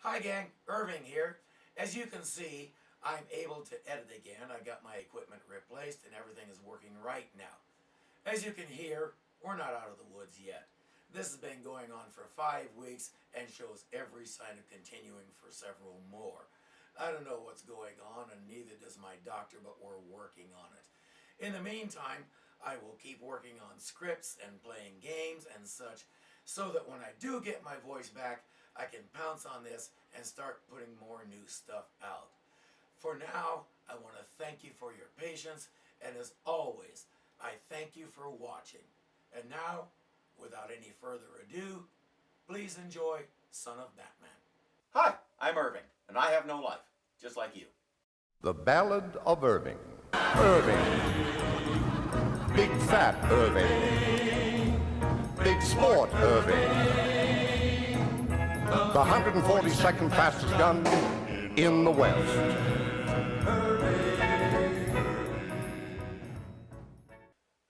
Hi gang, Irving here. As you can see, I'm able to edit again. I got my equipment replaced and everything is working right now. As you can hear, we're not out of the woods yet. This has been going on for 5 weeks and shows every sign of continuing for several more. I don't know what's going on and neither does my doctor, but we're working on it. In the meantime, I will keep working on scripts and playing games and such so that when I do get my voice back, I can pounce on this and start putting more new stuff out. For now, I want to thank you for your patience, and as always, I thank you for watching. And now, without any further ado, please enjoy Son of Batman. Hi, I'm Irving, and I have no life, just like you. The Ballad of Irving. Irving. Big fat Irving. Big sport Irving. The 142nd fastest gun in the West.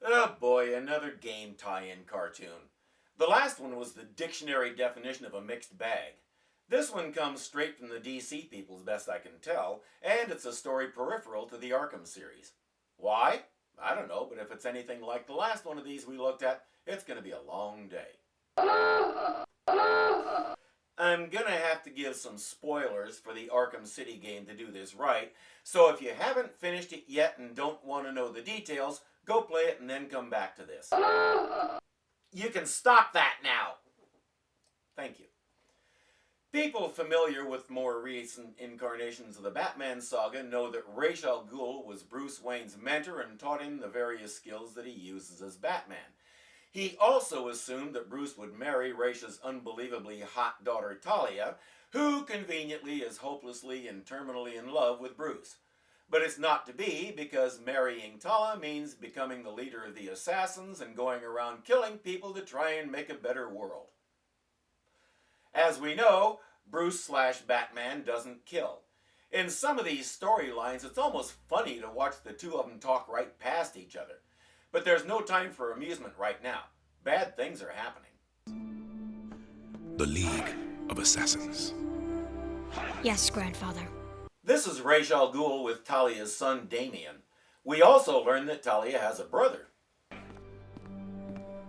Oh boy, another game tie-in cartoon. The last one was the dictionary definition of a mixed bag. This one comes straight from the DC people as best I can tell, and it's a story peripheral to the Arkham series. Why? I don't know, but if it's anything like the last one of these we looked at, it's going to be a long day. I'm going to have to give some spoilers for the Arkham City game to do this right, so if you haven't finished it yet and don't want to know the details, go play it and then come back to this. You can stop that now! Thank you. People familiar with more recent incarnations of the Batman saga know that Ra's al Ghul was Bruce Wayne's mentor and taught him the various skills that he uses as Batman. He also assumed that Bruce would marry Ra's unbelievably hot daughter Talia, who conveniently is hopelessly and terminally in love with Bruce. But it's not to be, because marrying Talia means becoming the leader of the assassins and going around killing people to try and make a better world. As we know, Bruce/Batman doesn't kill. In some of these storylines, it's almost funny to watch the two of them talk right past each other. But there's no time for amusement right now. Bad things are happening. The League of Assassins. Yes, Grandfather. This is Ra's al Ghul with Talia's son, Damian. We also learn that Talia has a brother.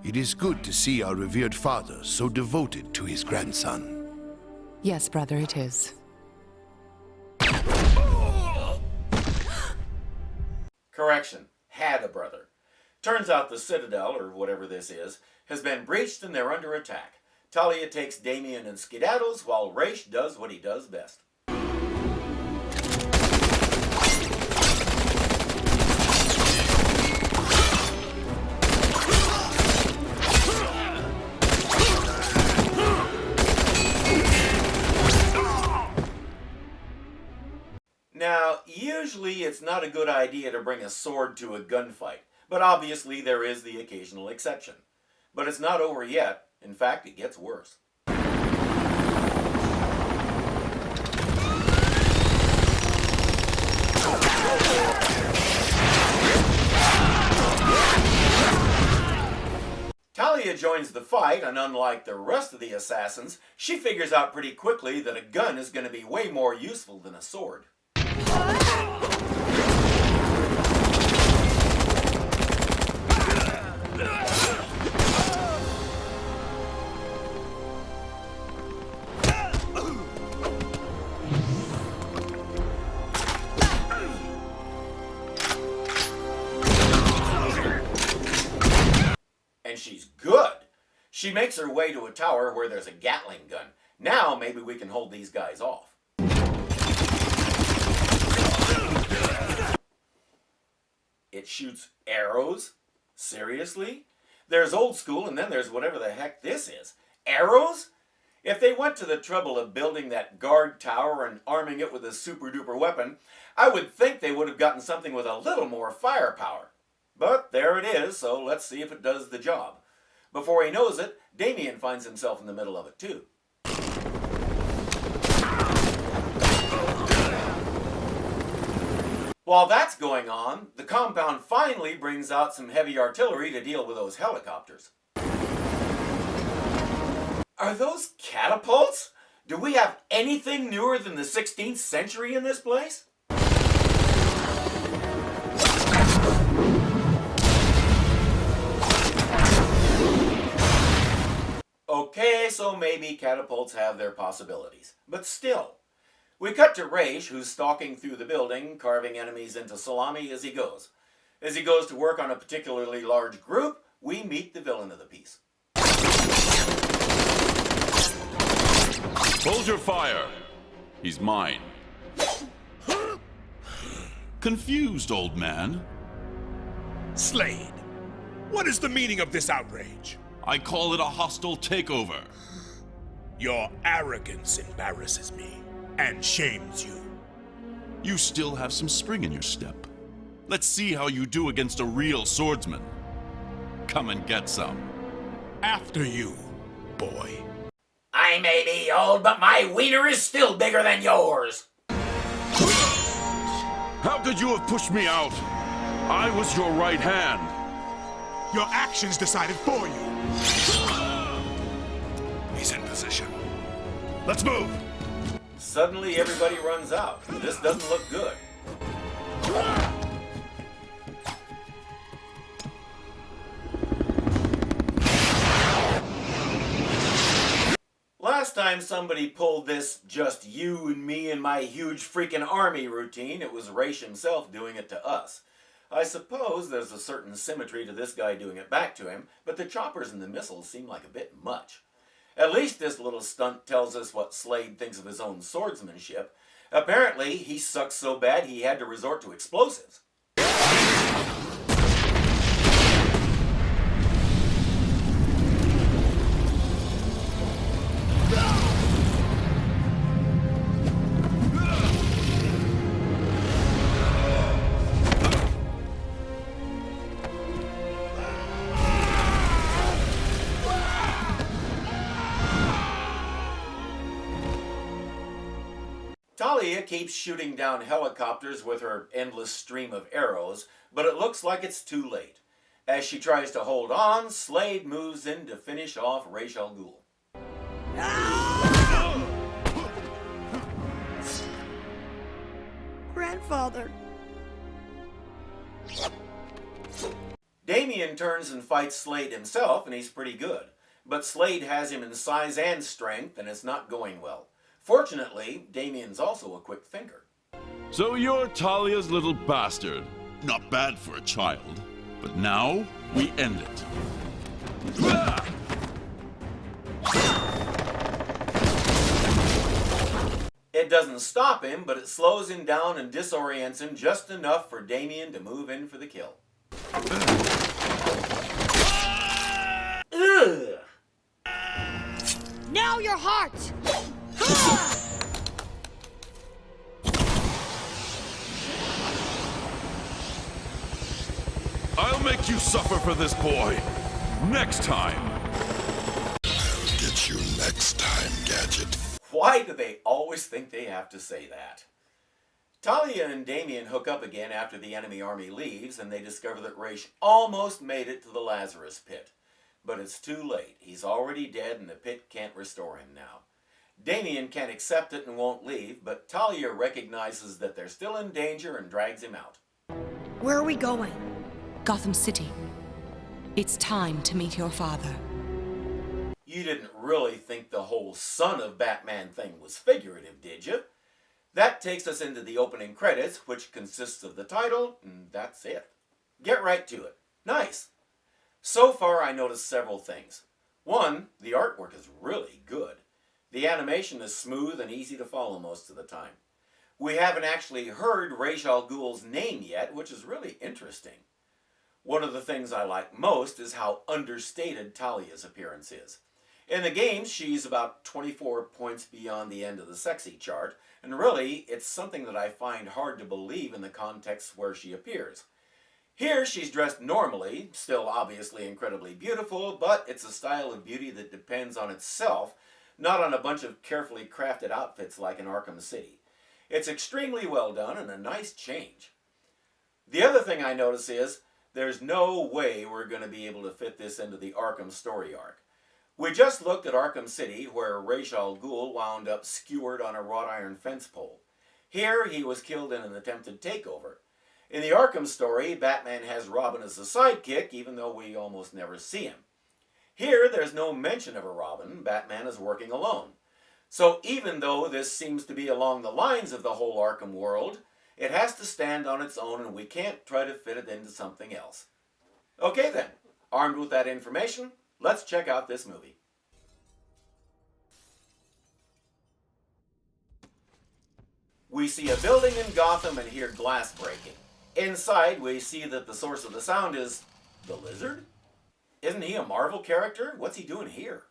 It is good to see our revered father so devoted to his grandson. Yes, brother, it is. Correction, had a brother. Turns out the Citadel, or whatever this is, has been breached and they're under attack. Talia takes Damian and skedaddles while Ra's does what he does best. Now, usually it's not a good idea to bring a sword to a gunfight, but obviously there is the occasional exception. But it's not over yet. In fact, it gets worse. Talia joins the fight, and unlike the rest of the assassins, she figures out pretty quickly that a gun is going to be way more useful than a sword. And she's good. She makes her way to a tower where there's a Gatling gun. Now maybe we can hold these guys off. It shoots arrows? Seriously? There's old school and then there's whatever the heck this is. Arrows? If they went to the trouble of building that guard tower and arming it with a super duper weapon, I would think they would have gotten something with a little more firepower. But there it is, so let's see if it does the job. Before he knows it, Damian finds himself in the middle of it too. While that's going on, the compound finally brings out some heavy artillery to deal with those helicopters. Are those catapults? Do we have anything newer than the 16th century in this place? Okay, so maybe catapults have their possibilities. But still. We cut to Raish, who's stalking through the building, carving enemies into salami as he goes. As he goes to work on a particularly large group, we meet the villain of the piece. Hold your fire. He's mine. Confused, old man. Slade, what is the meaning of this outrage? I call it a hostile takeover. Your arrogance embarrasses me and shames you. You still have some spring in your step. Let's see how you do against a real swordsman. Come and get some. After you, boy. I may be old, but my wiener is still bigger than yours. How could you have pushed me out? I was your right hand. Your actions decided for you. He's in position. Let's move. Suddenly everybody runs out. This doesn't look good. Last time somebody pulled this just you and me and my huge freaking army routine, it was Raish himself doing it to us. I suppose there's a certain symmetry to this guy doing it back to him, but the choppers and the missiles seem like a bit much. At least this little stunt tells us what Slade thinks of his own swordsmanship. Apparently, he sucks so bad he had to resort to explosives. Talia keeps shooting down helicopters with her endless stream of arrows, but it looks like it's too late. As she tries to hold on, Slade moves in to finish off Ra's al Ghul. Grandfather. Damien turns and fights Slade himself, and he's pretty good. But Slade has him in size and strength, and it's not going well. Fortunately, Damien's also a quick thinker. So you're Talia's little bastard. Not bad for a child. But now, we end it. It doesn't stop him, but it slows him down and disorients him just enough for Damien to move in for the kill. Ugh. Now your heart! I'll make you suffer for this, boy. Next time. I'll get you next time, Gadget. Why do they always think they have to say that? Talia and Damien hook up again after the enemy army leaves, and they discover that Raish almost made it to the Lazarus pit. But it's too late. He's already dead, and the pit can't restore him now. Damien can't accept it and won't leave, but Talia recognizes that they're still in danger and drags him out. Where are we going? Gotham City. It's time to meet your father. You didn't really think the whole son of Batman thing was figurative, did you? That takes us into the opening credits, which consists of the title, and that's it. Get right to it. Nice. So far, I noticed several things. One, the artwork is really good. The animation is smooth and easy to follow most of the time. We haven't actually heard Ra's al Ghul's name yet, which is really interesting. One of the things I like most is how understated Talia's appearance is. In the games, she's about 24 points beyond the end of the sexy chart, and really, it's something that I find hard to believe in the context where she appears. Here, she's dressed normally, still obviously incredibly beautiful, but it's a style of beauty that depends on itself, not on a bunch of carefully crafted outfits like in Arkham City. It's extremely well done and a nice change. The other thing I notice is, there's no way we're going to be able to fit this into the Arkham story arc. We just looked at Arkham City, where Ra's al Ghul wound up skewered on a wrought iron fence pole. Here, he was killed in an attempted takeover. In the Arkham story, Batman has Robin as a sidekick, even though we almost never see him. Here, there's no mention of a Robin. Batman is working alone. So even though this seems to be along the lines of the whole Arkham world, it has to stand on its own, and we can't try to fit it into something else. Okay then, armed with that information, let's check out this movie. We see a building in Gotham and hear glass breaking. Inside, we see that the source of the sound is the Lizard? Isn't he a Marvel character? What's he doing here?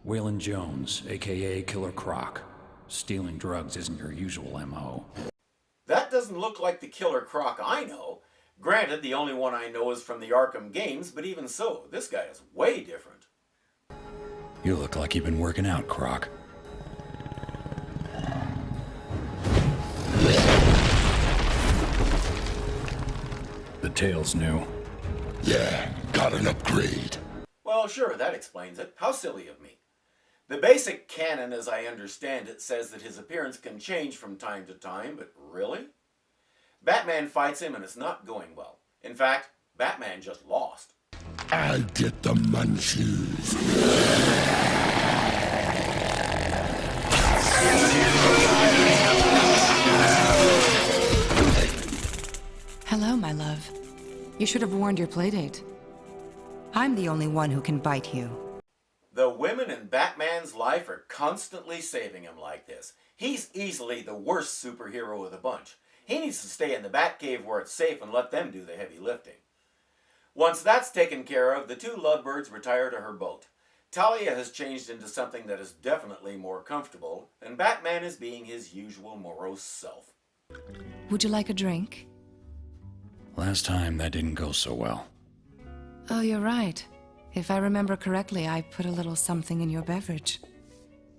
Waylon Jones, a.k.a. Killer Croc. Stealing drugs isn't your usual M.O. That doesn't look like the Killer Croc I know. Granted, the only one I know is from the Arkham games, but even so, this guy is way different. You look like you've been working out, Croc. The tail's new. Yeah, got an upgrade. Well, sure, that explains it. How silly of me. The basic canon, as I understand it, says that his appearance can change from time to time, but really? Batman fights him and it's not going well. In fact, Batman just lost. I get the munchies. Hello, my love. You should have warned your playdate. I'm the only one who can bite you. The women in Batman's life are constantly saving him like this. He's easily the worst superhero of the bunch. He needs to stay in the Batcave where it's safe and let them do the heavy lifting. Once that's taken care of, the two lovebirds retire to her boat. Talia has changed into something that is definitely more comfortable, and Batman is being his usual morose self. Would you like a drink? Last time, that didn't go so well. Oh, you're right. If I remember correctly, I put a little something in your beverage.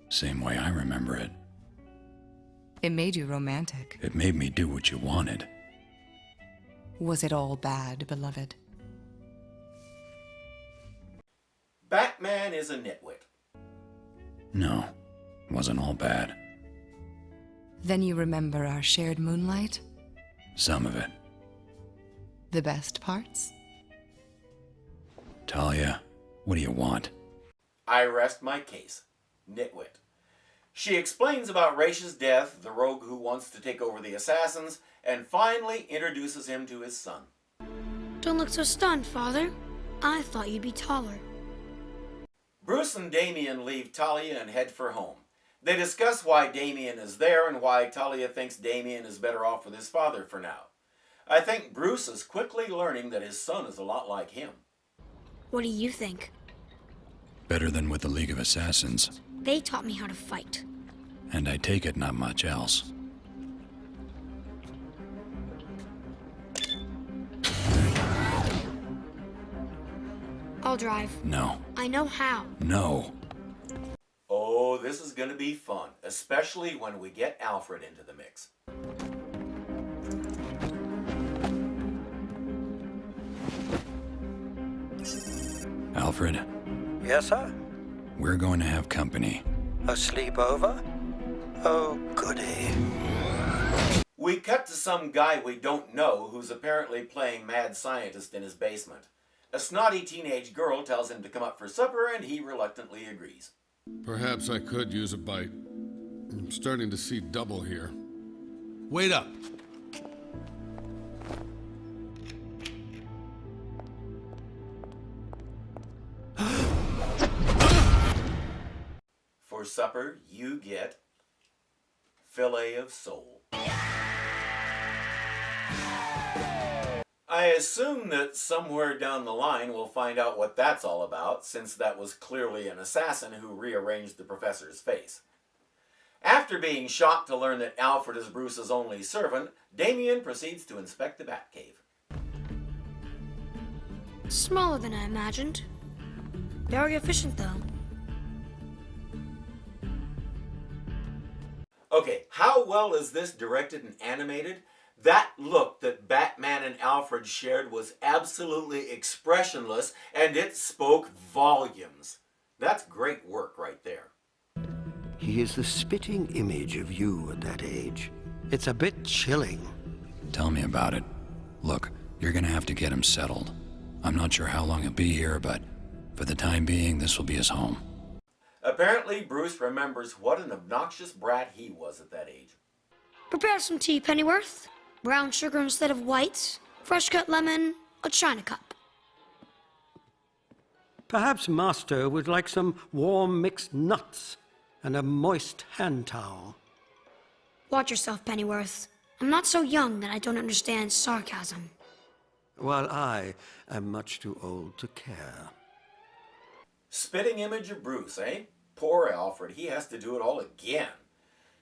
Same way I remember it. It made you romantic. It made me do what you wanted. Was it all bad, beloved? Batman is a nitwit. No, wasn't all bad. Then you remember our shared moonlight? Some of it. The best parts? Talia, what do you want? I rest my case. Nitwit. She explains about Ra's death, the rogue who wants to take over the assassins, and finally introduces him to his son. Don't look so stunned, Father. I thought you'd be taller. Bruce and Damian leave Talia and head for home. They discuss why Damian is there and why Talia thinks Damian is better off with his father for now. I think Bruce is quickly learning that his son is a lot like him. What do you think? Better than with the League of Assassins. They taught me how to fight. And I take it not much else. I'll drive. No. I know how. No. Oh, this is going to be fun, especially when we get Alfred into the mix. Alfred, Yes, sir? we're going to have company. A sleepover? Oh, goody. We cut to some guy we don't know who's apparently playing mad scientist in his basement. A snotty teenage girl tells him to come up for supper and he reluctantly agrees. Perhaps I could use a bite. I'm starting to see double here. Wait up. For supper, you get fillet of sole. I assume that somewhere down the line we'll find out what that's all about, since that was clearly an assassin who rearranged the professor's face. After being shocked to learn that Alfred is Bruce's only servant, Damian proceeds to inspect the Batcave. Smaller than I imagined. Very efficient, though. Okay, how well is this directed and animated? That look that Batman and Alfred shared was absolutely expressionless, and it spoke volumes. That's great work right there. He is the spitting image of you at that age. It's a bit chilling. Tell me about it. Look, you're gonna have to get him settled. I'm not sure how long he'll be here, but for the time being, this will be his home. Apparently, Bruce remembers what an obnoxious brat he was at that age. Prepare some tea, Pennyworth. Brown sugar instead of white. Fresh cut lemon, a china cup. Perhaps Master would like some warm mixed nuts and a moist hand towel. Watch yourself, Pennyworth. I'm not so young that I don't understand sarcasm. While I am much too old to care. Spitting image of Bruce, eh? Poor Alfred, he has to do it all again.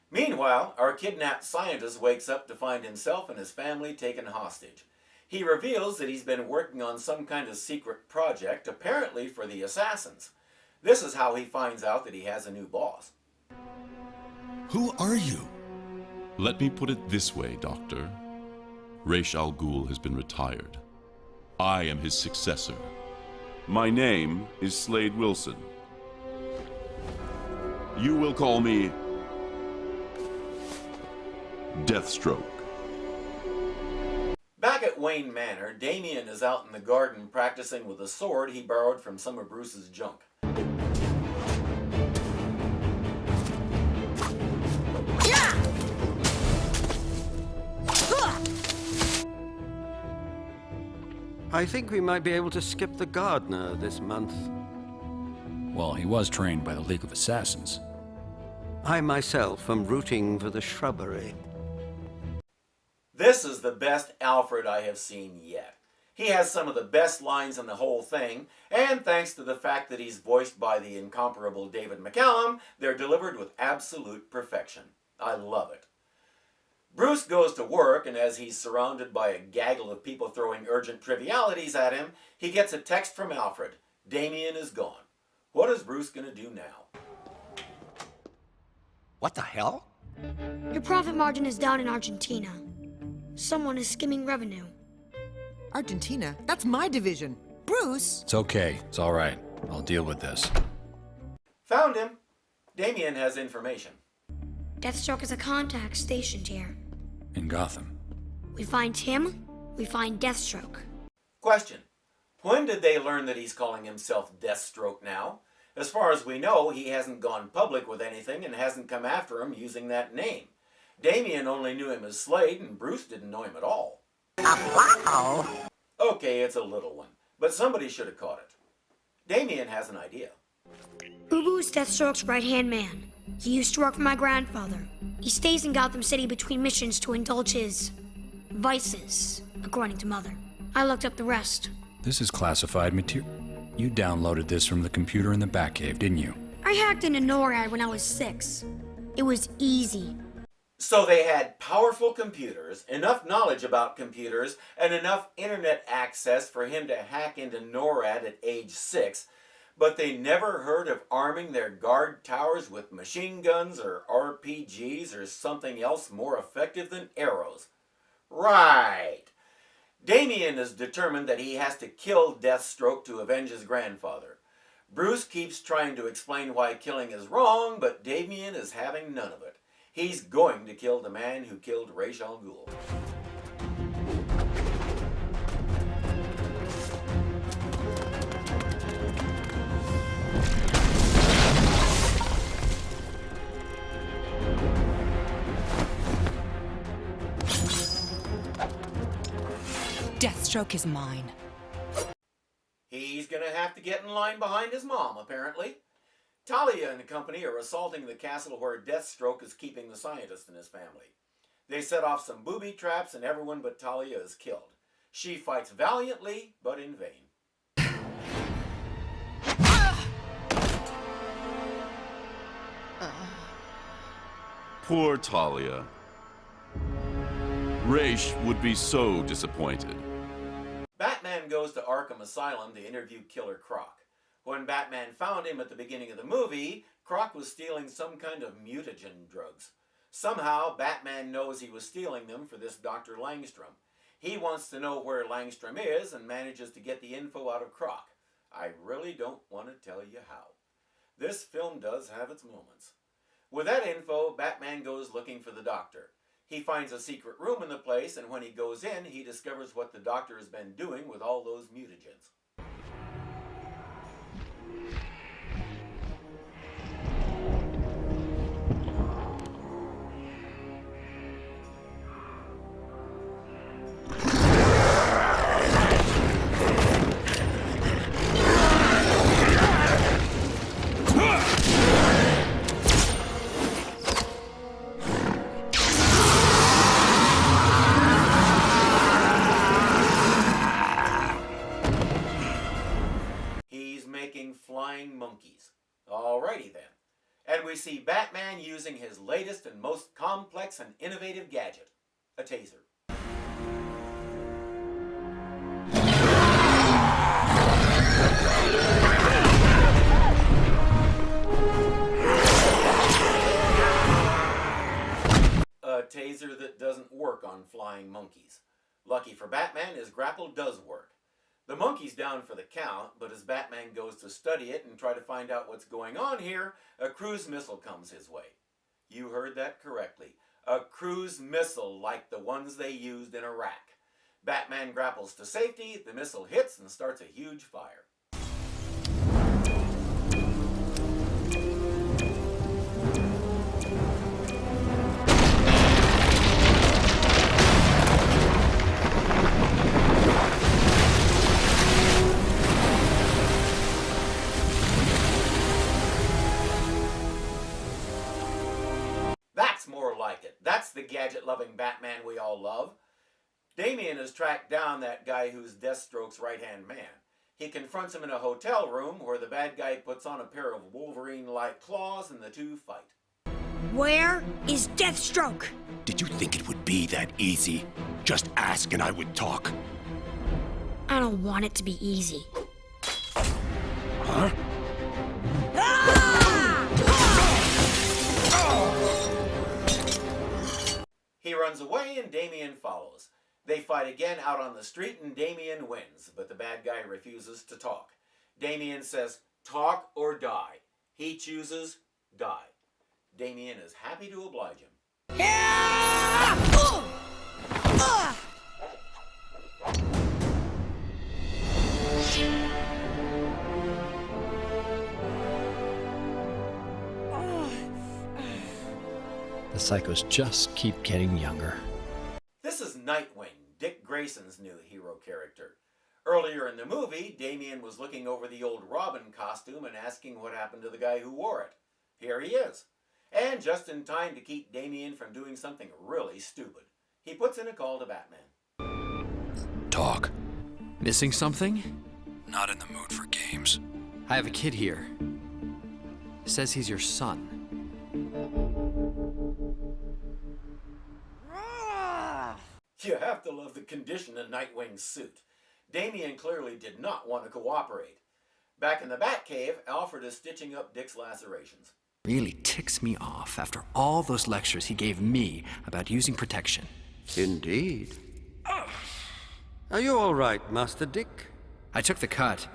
Meanwhile, our kidnapped scientist wakes up to find himself and his family taken hostage. He reveals that he's been working on some kind of secret project, apparently for the assassins. This is how he finds out that he has a new boss. Who are you? Let me put it this way, Doctor. Ra's al Ghul has been retired. I am his successor. My name is Slade Wilson. You will call me Deathstroke. Back at Wayne Manor, Damien is out in the garden practicing with a sword he borrowed from some of Bruce's junk. I think we might be able to skip the gardener this month. Well, he was trained by the League of Assassins. I myself am rooting for the shrubbery. This is the best Alfred I have seen yet. He has some of the best lines in the whole thing, and thanks to the fact that he's voiced by the incomparable David McCallum, they're delivered with absolute perfection. I love it. Bruce goes to work, and as he's surrounded by a gaggle of people throwing urgent trivialities at him, he gets a text from Alfred. Damien is gone. What is Bruce going to do now? What the hell? Your profit margin is down in Argentina. Someone is skimming revenue. Argentina? That's my division. Bruce! It's okay. It's all right. I'll deal with this. Found him. Damien has information. Deathstroke is a contact stationed here. In Gotham. We find him, we find Deathstroke. Question. When did they learn that he's calling himself Deathstroke now? As far as we know, he hasn't gone public with anything and hasn't come after him using that name. Damien only knew him as Slade, and Bruce didn't know him at all. Wow. Okay, it's a little one, but somebody should have caught it. Damien has an idea. Ubu's Deathstroke's right-hand man. He used to work for my grandfather. He stays in Gotham City between missions to indulge his vices, according to Mother. I looked up the rest. This is classified material. You downloaded this from the computer in the Batcave, didn't you? I hacked into NORAD when I was 6. It was easy. So they had powerful computers, enough knowledge about computers, and enough internet access for him to hack into NORAD at age 6, but they never heard of arming their guard towers with machine guns or RPGs or something else more effective than arrows. Right. Damien is determined that he has to kill Deathstroke to avenge his grandfather. Bruce keeps trying to explain why killing is wrong, but Damien is having none of it. He's going to kill the man who killed Ra's al Ghul. Deathstroke is mine. He's gonna have to get in line behind his mom, apparently. Talia and the company are assaulting the castle where Deathstroke is keeping the scientist and his family. They set off some booby traps and everyone but Talia is killed. She fights valiantly, but in vain. Poor Talia. Ra's would be so disappointed. Batman goes to Arkham Asylum to interview Killer Croc. When Batman found him at the beginning of the movie, Croc was stealing some kind of mutagen drugs. Somehow, Batman knows he was stealing them for this Dr. Langstrom. He wants to know where Langstrom is and manages to get the info out of Croc. I really don't want to tell you how. This film does have its moments. With that info, Batman goes looking for the Doctor. He finds a secret room in the place, and when he goes in, he discovers what the Doctor has been doing with all those mutagens. Flying monkeys. Alrighty then. And we see Batman using his latest and most complex and innovative gadget, a taser. A taser that doesn't work on flying monkeys. Lucky for Batman, his grapple does work. The monkey's down for the count, but as Batman goes to study it and try to find out what's going on here, a cruise missile comes his way. You heard that correctly. A cruise missile like the ones they used in Iraq. Batman grapples to safety, the missile hits and starts a huge fire. More like it. That's the gadget-loving Batman we all love. Damian has tracked down that guy who's Deathstroke's right-hand man. He confronts him in a hotel room where the bad guy puts on a pair of Wolverine-like claws and the two fight. Where is Deathstroke? Did you think it would be that easy? Just ask and I would talk. I don't want it to be easy. Huh? He runs away and Damian follows. They fight again out on the street and Damian wins, but the bad guy refuses to talk. Damian says, talk or die. He chooses die. Damian is happy to oblige him. The psychos just keep getting younger. This is Nightwing, Dick Grayson's new hero character. Earlier in the movie, Damian was looking over the old Robin costume and asking what happened to the guy who wore it. Here he is. And just in time to keep Damian from doing something really stupid. He puts in a call to Batman. Talk. Missing something? Not in the mood for games. I have a kid here. Says he's your son. You have to love the condition in Nightwing's suit. Damian clearly did not want to cooperate. Back in the Batcave, Alfred is stitching up Dick's lacerations. Really ticks me off after all those lectures he gave me about using protection. Indeed. Are you all right, Master Dick? I took the cut.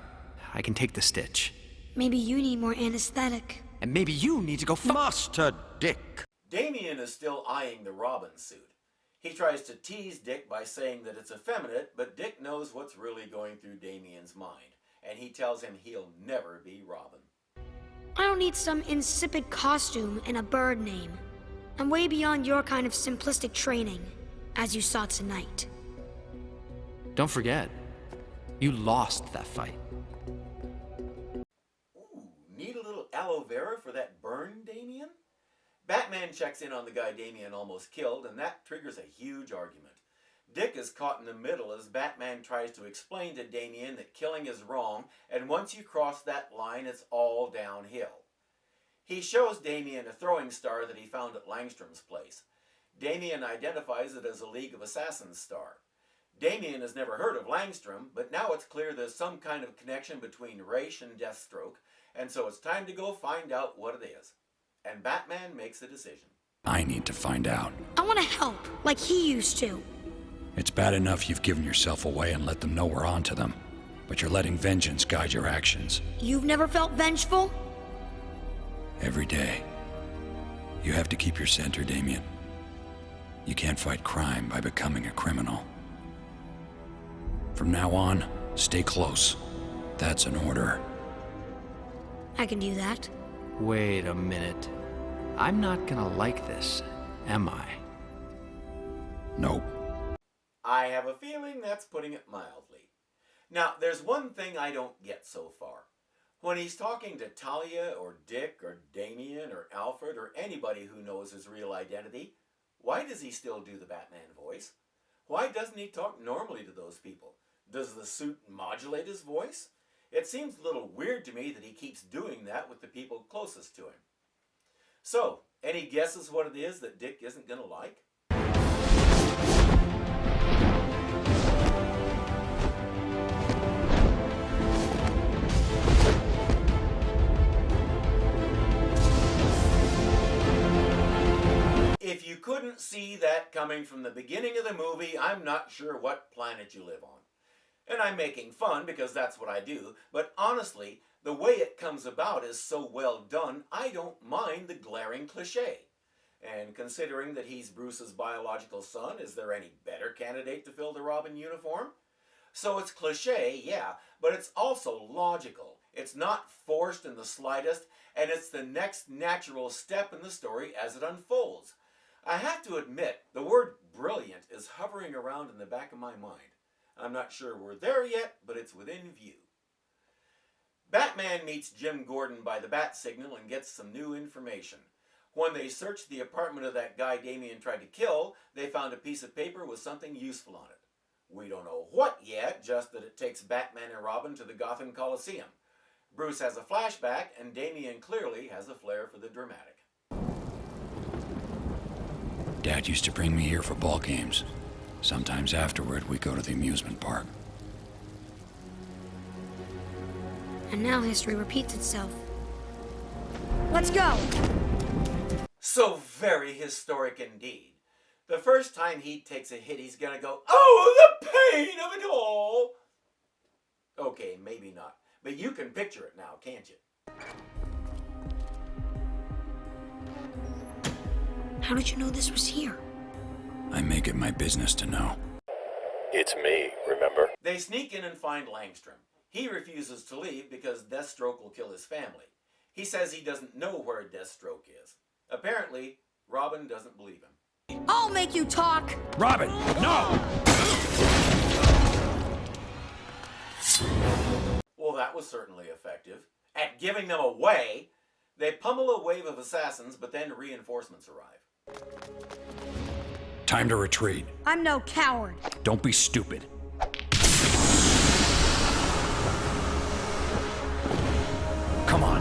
I can take the stitch. Maybe you need more anesthetic. And maybe you need to go Master Dick! Damian is still eyeing the Robin suit. He tries to tease Dick by saying that it's effeminate, but Dick knows what's really going through Damian's mind, and he tells him he'll never be Robin. I don't need some insipid costume and a bird name. I'm way beyond your kind of simplistic training, as you saw tonight. Don't forget, you lost that fight. Ooh, need a little aloe vera for that burn, Damian? Batman checks in on the guy Damian almost killed, and that triggers a huge argument. Dick is caught in the middle as Batman tries to explain to Damian that killing is wrong, and once you cross that line, it's all downhill. He shows Damian a throwing star that he found at Langstrom's place. Damian identifies it as a League of Assassins star. Damian has never heard of Langstrom, but now it's clear there's some kind of connection between Ra's and Deathstroke, and so it's time to go find out what it is. And Batman makes a decision. I need to find out. I want to help, like he used to. It's bad enough you've given yourself away and let them know we're onto them, but you're letting vengeance guide your actions. You've never felt vengeful? Every day. You have to keep your center, Damien. You can't fight crime by becoming a criminal. From now on, stay close. That's an order. I can do that. Wait a minute. I'm not gonna like this, am I? Nope. I have a feeling that's putting it mildly. Now, there's one thing I don't get so far. When he's talking to Talia or Dick or Damien or Alfred or anybody who knows his real identity, why does he still do the Batman voice? Why doesn't he talk normally to those people? Does the suit modulate his voice? It seems a little weird to me that he keeps doing that with the people closest to him. So, any guesses what it is that Dick isn't going to like? If you couldn't see that coming from the beginning of the movie, I'm not sure what planet you live on. And I'm making fun because that's what I do, but honestly, the way it comes about is so well done, I don't mind the glaring cliche. And considering that he's Bruce's biological son, is there any better candidate to fill the Robin uniform? So it's cliche, yeah, but it's also logical. It's not forced in the slightest, and it's the next natural step in the story as it unfolds. I have to admit, the word brilliant is hovering around in the back of my mind. I'm not sure we're there yet, but it's within view. Batman meets Jim Gordon by the bat signal and gets some new information. When they searched the apartment of that guy Damien tried to kill, they found a piece of paper with something useful on it. We don't know what yet, just that it takes Batman and Robin to the Gotham Coliseum. Bruce has a flashback, and Damien clearly has a flair for the dramatic. Dad used to bring me here for ball games. Sometimes afterward, we go to the amusement park. And now history repeats itself. Let's go! So very historic indeed. The first time he takes a hit, he's gonna go, "Oh, the pain of it all!" Okay, maybe not. But you can picture it now, can't you? How did you know this was here? I make it my business to know. It's me, remember? They sneak in and find Langstrom. He refuses to leave because Deathstroke will kill his family. He says he doesn't know where Deathstroke is. Apparently, Robin doesn't believe him. I'll make you talk! Robin, no! Well, that was certainly effective. At giving them away, they pummel a wave of assassins, but then reinforcements arrive. Time to retreat. I'm no coward. Don't be stupid. Come on.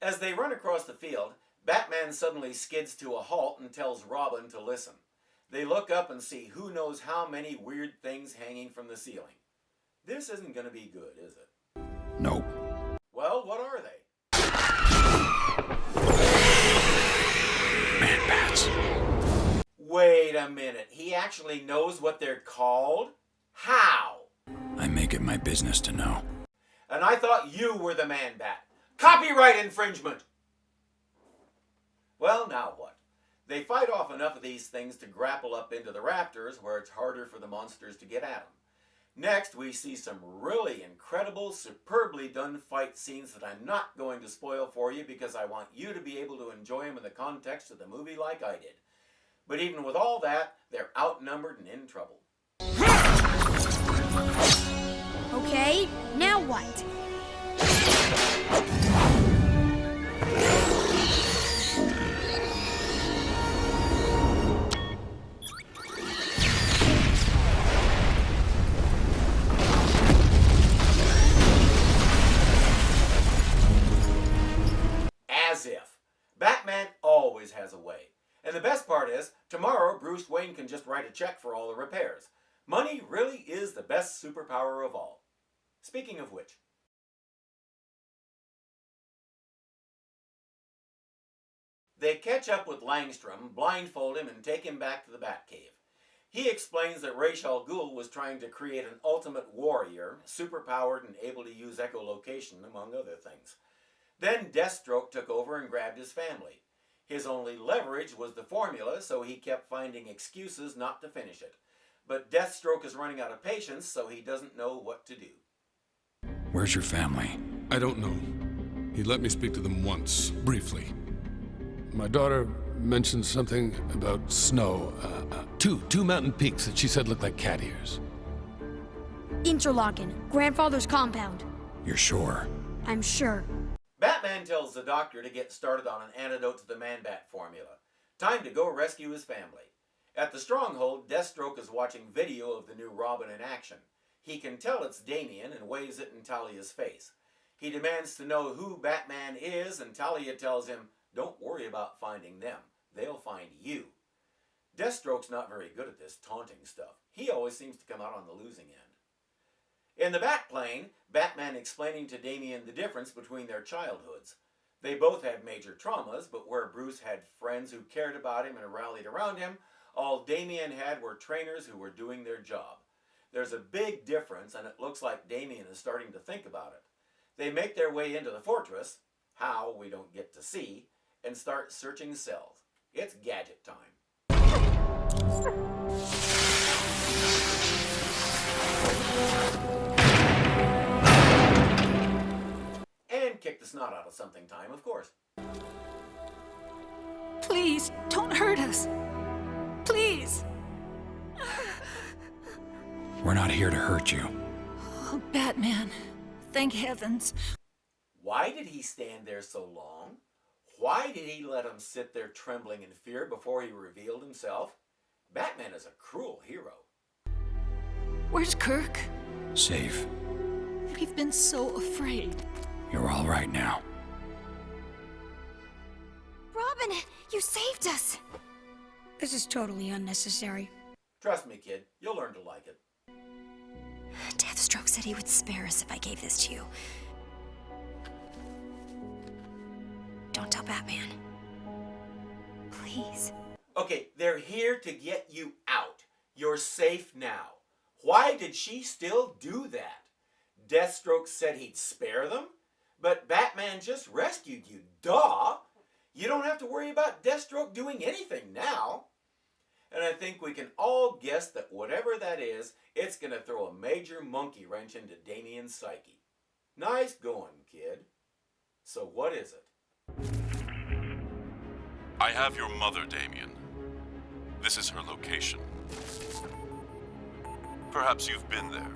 As they run across the field, Batman suddenly skids to a halt and tells Robin to listen. They look up and see who knows how many weird things hanging from the ceiling. This isn't going to be good, is it? Nope. Well, what are they? Man-bats. Wait a minute. He actually knows what they're called? How? I make it my business to know. And I thought you were the Man-Bat. Copyright infringement! Well, now what? They fight off enough of these things to grapple up into the rafters where it's harder for the monsters to get at them. Next, we see some really incredible, superbly done fight scenes that I'm not going to spoil for you because I want you to be able to enjoy them in the context of the movie like I did. But even with all that, they're outnumbered and in trouble. Okay, now what? As if. Batman always has a way. And the best part is, tomorrow Bruce Wayne can just write a check for all the repairs. Money really is the best superpower of all. Speaking of which. They catch up with Langstrom, blindfold him, and take him back to the Batcave. He explains that Ra's al Ghul was trying to create an ultimate warrior, superpowered and able to use echolocation, among other things. Then Deathstroke took over and grabbed his family. His only leverage was the formula, so he kept finding excuses not to finish it. But Deathstroke is running out of patience, so he doesn't know what to do. Where's your family? I don't know. He let me speak to them once, briefly. My daughter mentioned something about snow. Two mountain peaks that she said looked like cat ears. Interlaken, grandfather's compound. You're sure? I'm sure. Batman tells the doctor to get started on an antidote to the Man-Bat formula. Time to go rescue his family. At the Stronghold, Deathstroke is watching video of the new Robin in action. He can tell it's Damian and waves it in Talia's face. He demands to know who Batman is, and Talia tells him, "Don't worry about finding them. They'll find you." Deathstroke's not very good at this taunting stuff. He always seems to come out on the losing end. In the Batplane, Batman explaining to Damian the difference between their childhoods. They both had major traumas, but where Bruce had friends who cared about him and rallied around him, all Damian had were trainers who were doing their job. There's a big difference, and it looks like Damian is starting to think about it. They make their way into the fortress, how we don't get to see, and start searching cells. It's gadget time. And kick the snot out of something time, of course. Please, don't hurt us. Please. We're not here to hurt you. Oh, Batman. Thank heavens. Why did he stand there so long? Why did he let him sit there trembling in fear before he revealed himself? Batman is a cruel hero. Where's Kirk? Safe. We've been so afraid. You're all right now. Robin, you saved us. This is totally unnecessary. Trust me, kid. You'll learn to like it. Deathstroke said he would spare us if I gave this to you. Don't tell Batman. Please. Okay, they're here to get you out. You're safe now. Why did she still do that? Deathstroke said he'd spare them? But Batman just rescued you. Duh! You don't have to worry about Deathstroke doing anything now. And I think we can all guess that whatever that is, it's going to throw a major monkey wrench into Damian's psyche. Nice going, kid. So what is it? I have your mother, Damian. This is her location. Perhaps you've been there.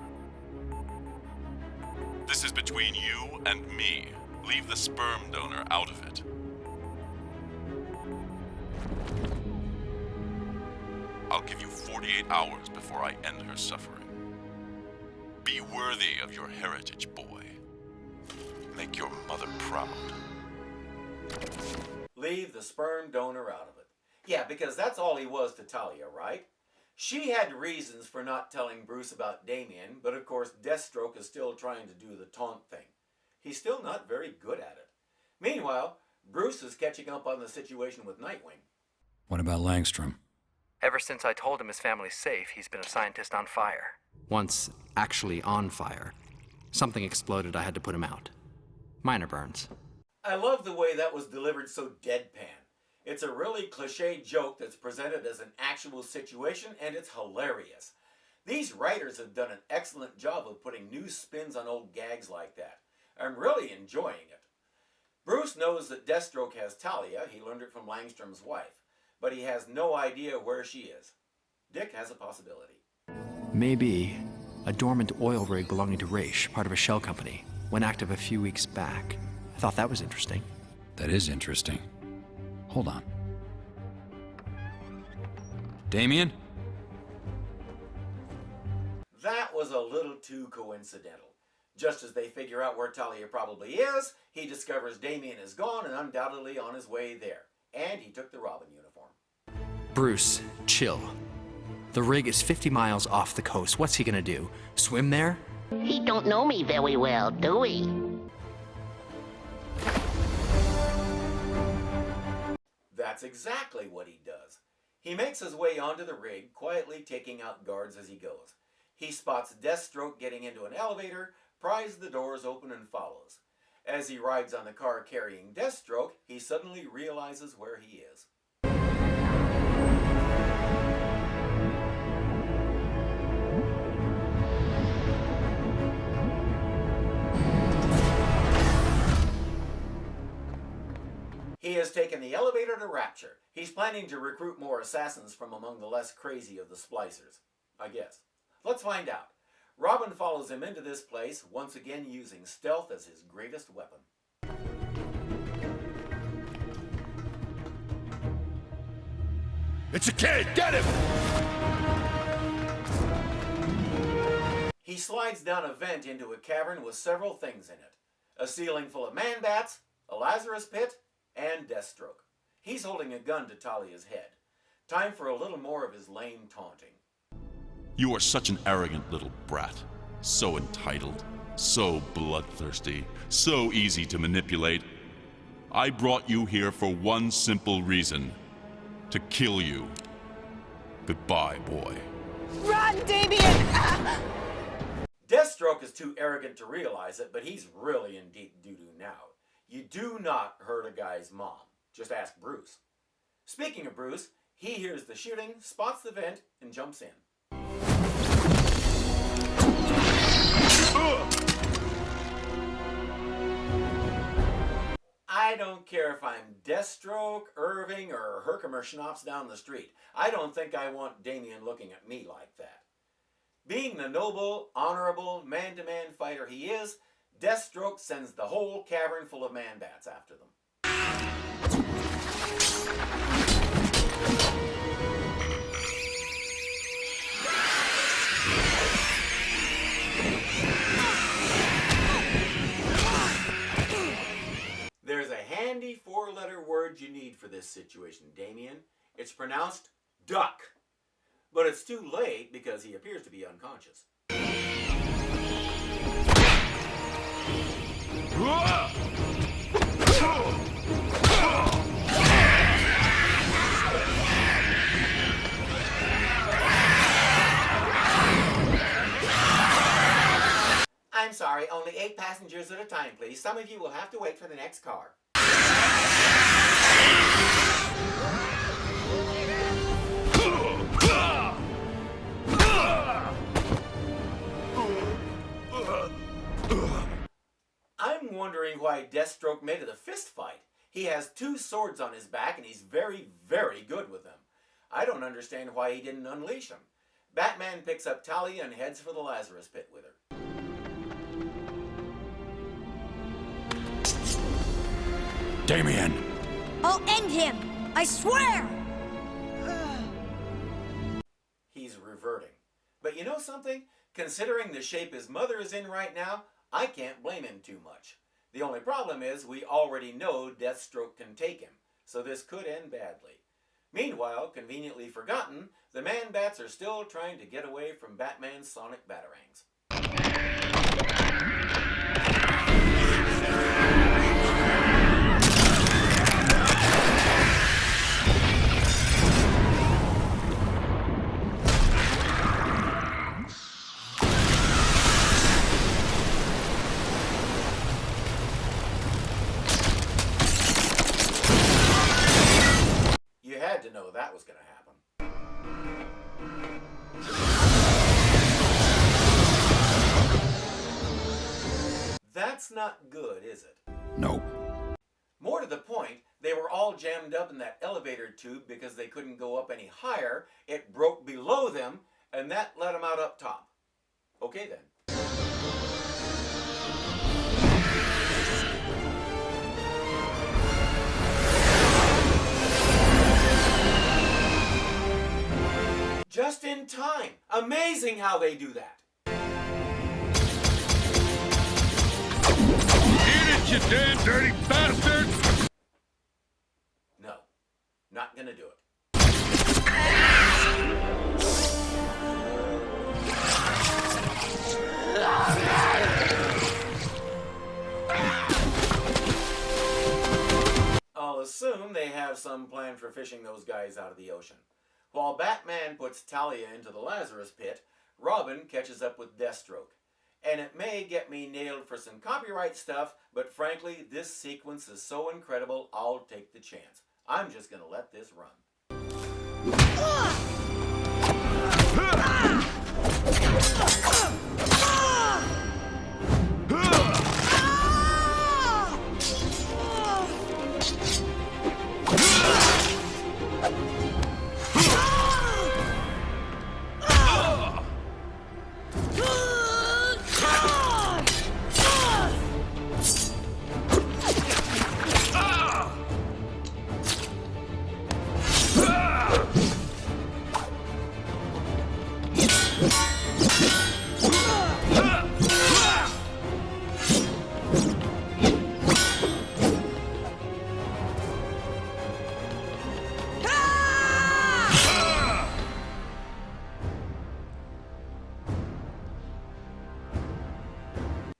This is between you and me. Leave the sperm donor out of it. I'll give you 48 hours before I end her suffering. Be worthy of your heritage, boy. Make your mother proud. Leave the sperm donor out of it. Yeah, because that's all he was to Talia, right? She had reasons for not telling Bruce about Damian, but of course Deathstroke is still trying to do the taunt thing. He's still not very good at it. Meanwhile, Bruce is catching up on the situation with Nightwing. What about Langstrom? Ever since I told him his family's safe, he's been a scientist on fire. Once actually on fire. Something exploded, I had to put him out. Minor burns. I love the way that was delivered so deadpan. It's a really cliche joke that's presented as an actual situation, and it's hilarious. These writers have done an excellent job of putting new spins on old gags like that. I'm really enjoying it. Bruce knows that Deathstroke has Talia. He learned it from Langstrom's wife. But he has no idea where she is. Dick has a possibility. Maybe a dormant oil rig belonging to Ra's, part of a shell company, went active a few weeks back. I thought that was interesting. That is interesting. Hold on. Damian? That was a little too coincidental. Just as they figure out where Talia probably is, he discovers Damian is gone and undoubtedly on his way there. And he took the Robin uniform. Bruce, chill. The rig is 50 miles off the coast. What's he gonna do? Swim there? He don't know me very well, do he? That's exactly what he does. He makes his way onto the rig, quietly taking out guards as he goes. He spots Deathstroke getting into an elevator, pries the doors open, and follows. As he rides on the car carrying Deathstroke, he suddenly realizes where he is. He has taken the elevator to Rapture. He's planning to recruit more assassins from among the less crazy of the splicers, I guess. Let's find out. Robin follows him into this place, once again using stealth as his greatest weapon. It's a kid! Get him! He slides down a vent into a cavern with several things in it. A ceiling full of man-bats, a Lazarus pit, and Deathstroke. He's holding a gun to Talia's head. Time for a little more of his lame taunting. You are such an arrogant little brat. So entitled, so bloodthirsty, so easy to manipulate. I brought you here for one simple reason. To kill you. Goodbye, boy. Run, Damien! Deathstroke is too arrogant to realize it, but he's really in deep doo-doo now. You do not hurt a guy's mom. Just ask Bruce. Speaking of Bruce, he hears the shooting, spots the vent, and jumps in. I don't care if I'm Deathstroke, Irving, or Herkimer Schnaps down the street. I don't think I want Damien looking at me like that. Being the noble, honorable, man-to-man fighter he is, Deathstroke sends the whole cavern full of man-bats after them. There's a handy four-letter word you need for this situation, Damien. It's pronounced duck. But it's too late because he appears to be unconscious. I'm sorry, only 8 passengers at a time, please. Some of you will have to wait for the next car. I'm wondering why Deathstroke made it a fist fight. He has 2 swords on his back and he's very, very good with them. I don't understand why he didn't unleash them. Batman picks up Talia and heads for the Lazarus pit with her. Damien! I'll end him! I swear! He's reverting. But you know something? Considering the shape his mother is in right now, I can't blame him too much. The only problem is we already know Deathstroke can take him, so this could end badly. Meanwhile, conveniently forgotten, the Man-Bats are still trying to get away from Batman's sonic batarangs. You had to know that was going to happen. That's not good, is it? Nope. More to the point, they were all jammed up in that elevator tube because they couldn't go up any higher. It broke below them, and that let them out up top. Okay then. Just in time. Amazing how they do that. Eat it, you damn dirty bastard! No, not gonna do it. I'll assume they have some plan for fishing those guys out of the ocean. While Batman puts Talia into the Lazarus pit, Robin catches up with Deathstroke. And it may get me nailed for some copyright stuff, but frankly, this sequence is so incredible, I'll take the chance. I'm just gonna let this run.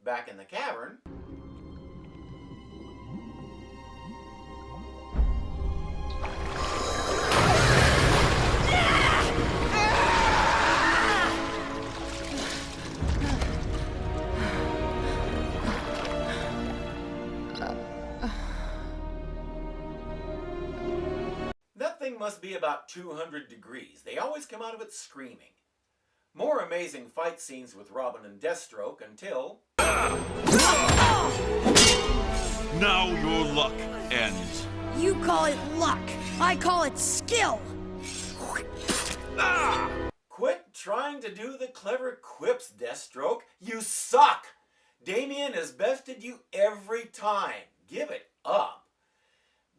Back in the cavern, that thing must be about 200 degrees. They always come out of it screaming. More amazing fight scenes with Robin and Deathstroke until... Now your luck ends. You call it luck. I call it skill. Quit trying to do the clever quips, Deathstroke. You suck! Damian has bested you every time. Give it up.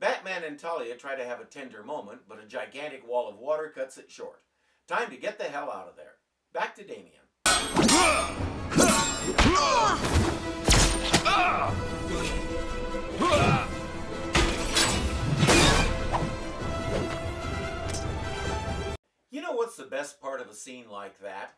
Batman and Talia try to have a tender moment, but a gigantic wall of water cuts it short. Time to get the hell out of there. Back to Damian. You know what's the best part of a scene like that?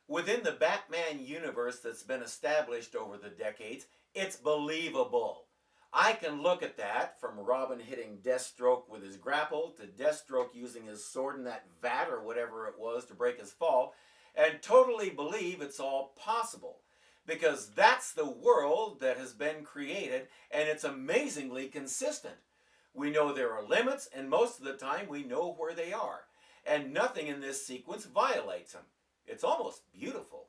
Within the Batman universe that's been established over the decades, it's believable. I can look at that, from Robin hitting Deathstroke with his grapple, to Deathstroke using his sword in that vat or whatever it was to break his fall, and totally believe it's all possible. Because that's the world that has been created, and it's amazingly consistent. We know there are limits, and most of the time we know where they are. And nothing in this sequence violates them. It's almost beautiful.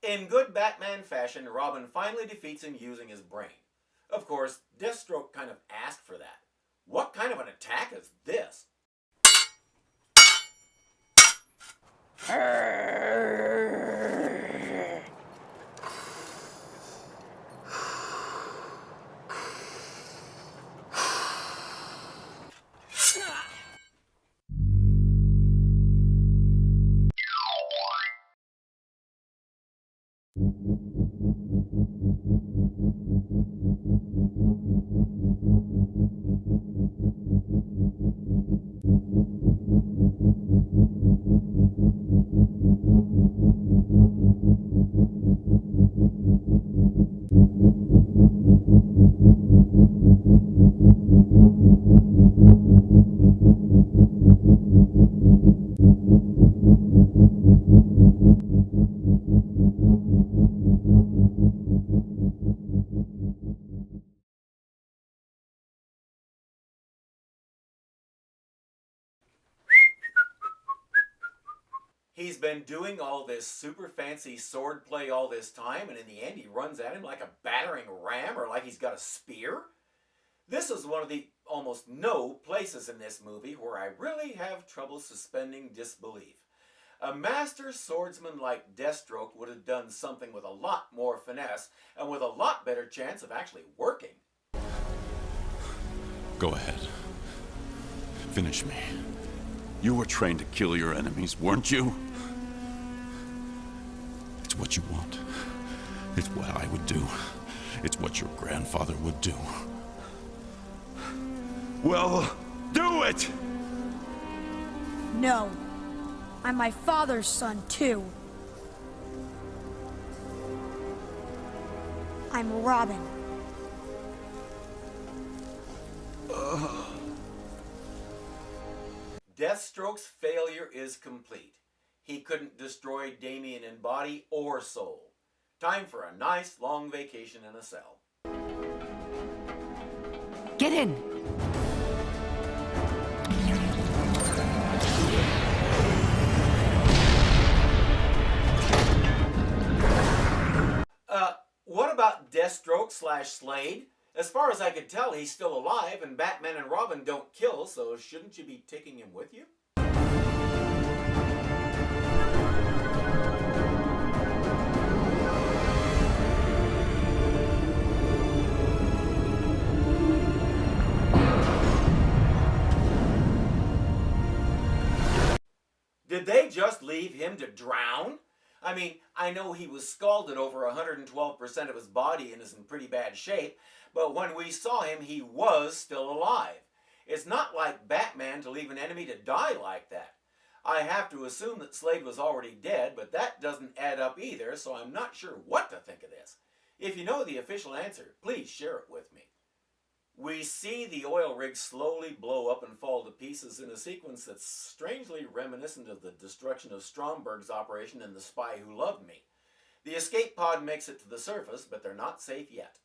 In good Batman fashion, Robin finally defeats him using his brain. Of course, Deathstroke kind of asked for that. What kind of an attack is this? He's been doing all this super fancy sword play all this time, and in the end he runs at him like a battering ram or like he's got a spear? This is one of the almost no places in this movie where I really have trouble suspending disbelief. A master swordsman like Deathstroke would have done something with a lot more finesse and with a lot better chance of actually working. Go ahead. Finish me. You were trained to kill your enemies, weren't you? It's what you want. It's what I would do. It's what your grandfather would do. Well, do it! No. I'm my father's son, too. I'm Robin. Deathstroke's failure is complete. He couldn't destroy Damian in body or soul. Time for a nice long vacation in a cell. Get in! What about Deathstroke / Slade? As far as I could tell, he's still alive, and Batman and Robin don't kill, so shouldn't you be taking him with you? Did they just leave him to drown? I mean, I know he was scalded over 112% of his body and is in pretty bad shape, but when we saw him, he was still alive. It's not like Batman to leave an enemy to die like that. I have to assume that Slade was already dead, but that doesn't add up either, so I'm not sure what to think of this. If you know the official answer, please share it with me. We see the oil rig slowly blow up and fall to pieces in a sequence that's strangely reminiscent of the destruction of Stromberg's operation in The Spy Who Loved Me. The escape pod makes it to the surface, but they're not safe yet.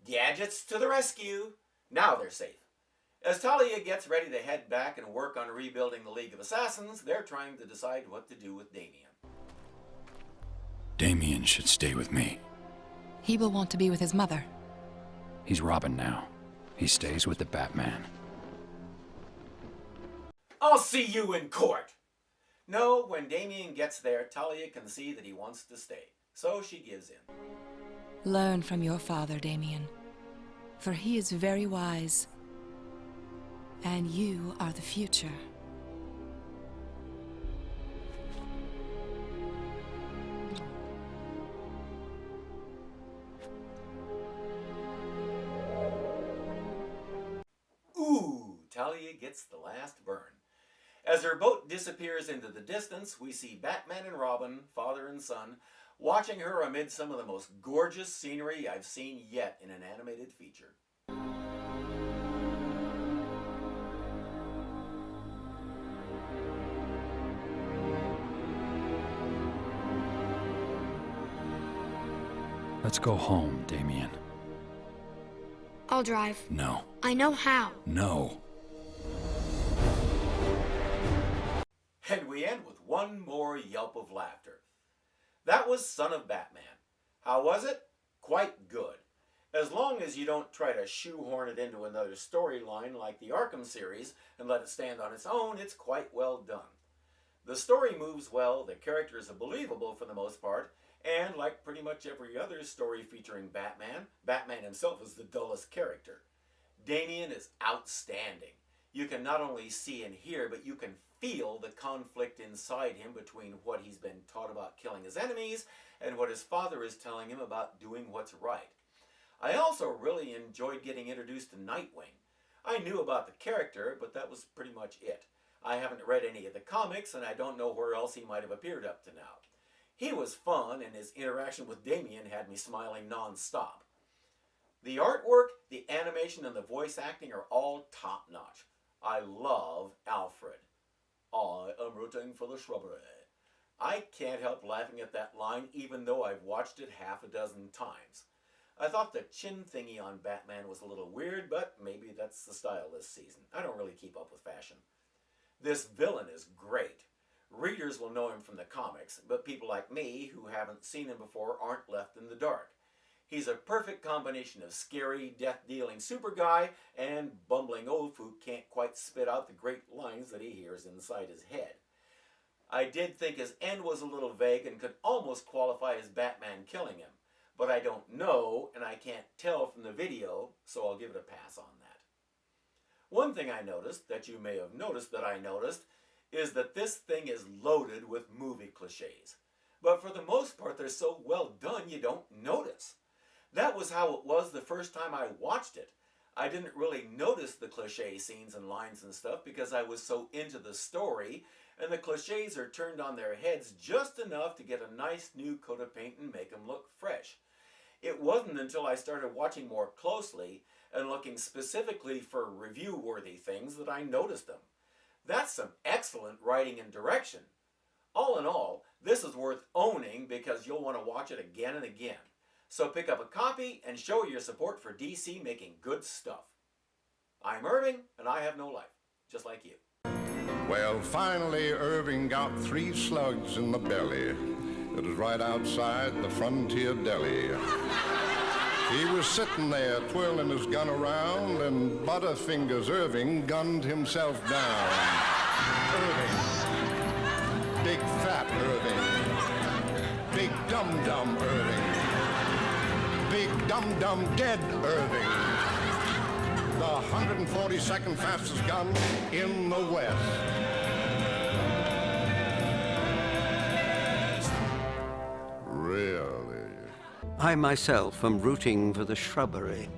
Gadgets to the rescue! Now they're safe. As Talia gets ready to head back and work on rebuilding the League of Assassins, they're trying to decide what to do with Damian. Damian should stay with me. He will want to be with his mother. He's Robin now. He stays with the Batman. I'll see you in court! No, when Damian gets there, Talia can see that he wants to stay, so she gives in. Learn from your father, Damian, for he is very wise. And you are the future. Ooh, Talia gets the last burn. As her boat disappears into the distance, we see Batman and Robin, father and son, watching her amid some of the most gorgeous scenery I've seen yet in an animated feature. Let's go home, Damian. I'll drive. No. I know how. No. And we end with one more yelp of laughter. That was Son of Batman. How was it? Quite good. As long as you don't try to shoehorn it into another storyline like the Arkham series and let it stand on its own, it's quite well done. The story moves well, the characters are believable for the most part, and like pretty much every other story featuring Batman, Batman himself is the dullest character. Damian is outstanding. You can not only see and hear, but you can feel the conflict inside him between what he's been taught about killing his enemies and what his father is telling him about doing what's right. I also really enjoyed getting introduced to Nightwing. I knew about the character, but that was pretty much it. I haven't read any of the comics, and I don't know where else he might have appeared up to now. He was fun, and his interaction with Damian had me smiling non-stop. The artwork, the animation, and the voice acting are all top-notch. I love Alfred. I am rooting for the shrubbery. I can't help laughing at that line, even though I've watched it half a dozen times. I thought the chin thingy on Batman was a little weird, but maybe that's the style this season. I don't really keep up with fashion. This villain is great. Readers will know him from the comics, but people like me who haven't seen him before aren't left in the dark. He's a perfect combination of scary, death-dealing super guy and bumbling oaf who can't quite spit out the great lines that he hears inside his head. I did think his end was a little vague and could almost qualify as Batman killing him, but I don't know and I can't tell from the video, so I'll give it a pass on that. One thing I noticed, that you may have noticed that I noticed, is that this thing is loaded with movie cliches. But for the most part, they're so well done you don't notice. That was how it was the first time I watched it. I didn't really notice the cliche scenes and lines and stuff because I was so into the story, and the cliches are turned on their heads just enough to get a nice new coat of paint and make them look fresh. It wasn't until I started watching more closely and looking specifically for review-worthy things that I noticed them. That's some excellent writing and direction. All in all, this is worth owning because you'll want to watch it again and again. So pick up a copy and show your support for DC making good stuff. I'm Irving, and I have no life, just like you. Well, finally, Irving got 3 slugs in the belly. It was right outside the Frontier Deli. He was sitting there twirling his gun around, and Butterfingers Irving gunned himself down. Irving. Big fat Irving. Big dum-dum Irving. Big dum-dum dead Irving. The 142nd fastest gun in the West. Really? I myself am rooting for the shrubbery.